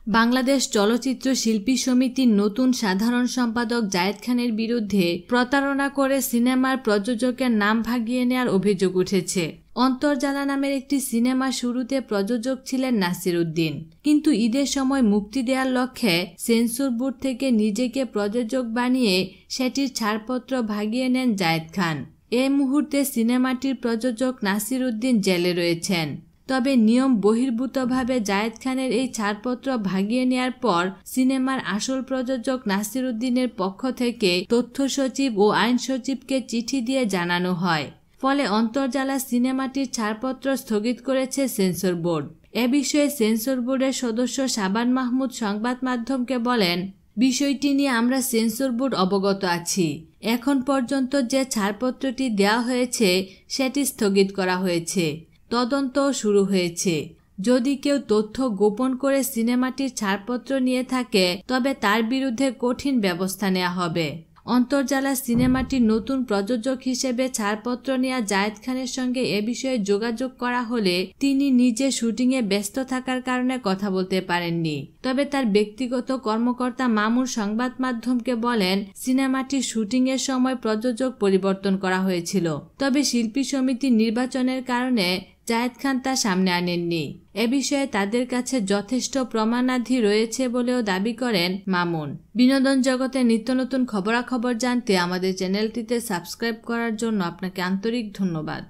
বাংলাদেশ চলচ্চিত্র শিল্পী সমিতির নতুন সাধারণ সম্পাদক জায়েদ খানের বিরুদ্ধে প্রতারণা করে সিনেমার প্রযোজকের নাম ভাগিয়ে নেওয়ার অভিযোগ উঠেছে। অন্তর্জালা নামের একটি সিনেমা শুরুতে প্রযোজক ছিলেন নাসির উদ্দিন, কিন্তু ঈদের সময় মুক্তি দেওয়ার লক্ষ্যে সেন্সর বোর্ড থেকে নিজেকে প্রযোজক বানিয়ে সেটির ছাড়পত্র ভাগিয়ে নেন জায়েদ খান। এই মুহূর্তে সিনেমাটির প্রযোজক নাসির উদ্দিন জেলে রয়েছেন। তবে নিয়ম বহির্ভূতভাবে জায়েদ খানের এই ছাড়পত্র ভাগিয়ে নেওয়ার পর সিনেমার আসল প্রযোজক নাসির উদ্দিনের পক্ষ থেকে তথ্য সচিব ও আইন সচিবকে চিঠি দিয়ে জানানো হয়। ফলে অন্তর্জালা সিনেমাটির ছাড়পত্র স্থগিত করেছে সেন্সর বোর্ড। এ বিষয়ে সেন্সর বোর্ডের সদস্য শাবান মাহমুদ সংবাদ মাধ্যমকে বলেন, বিষয়টি নিয়ে আমরা সেন্সর বোর্ড অবগত আছি। এখন পর্যন্ত যে ছাড়পত্রটি দেওয়া হয়েছে সেটি স্থগিত করা হয়েছে। তদন্তও শুরু হয়েছে। যদি কেউ তথ্য গোপন করে সিনেমাটির ছাড়পত্র নিয়ে থাকে তবে তার বিরুদ্ধে কঠিন ব্যবস্থা নেওয়া হবে। অন্তর্জালা সিনেমাটির নতুন প্রযোজক হিসেবে ছাড়পত্র নেওয়া জায়েদ খানের সঙ্গে এ বিষয়ে যোগাযোগ করা হলে তিনি নিজে শুটিংয়ে ব্যস্ত থাকার কারণে কথা বলতে পারেননি। তবে তার ব্যক্তিগত কর্মকর্তা মামুন সংবাদ মাধ্যমকে বলেন, সিনেমাটির শুটিংয়ের সময় প্রযোজক পরিবর্তন করা হয়েছিল। তবে শিল্পী সমিতির নির্বাচনের কারণে জায়েদ খান তা সামনে আনেননি। এ বিষয়ে তাদের কাছে যথেষ্ট প্রমাণাদি রয়েছে বলেও দাবি করেন মামুন। বিনোদন জগতে নিত্য নতুন খবরাখবর জানতে আমাদের চ্যানেলটিতে সাবস্ক্রাইব করার জন্য আপনাকে আন্তরিক ধন্যবাদ।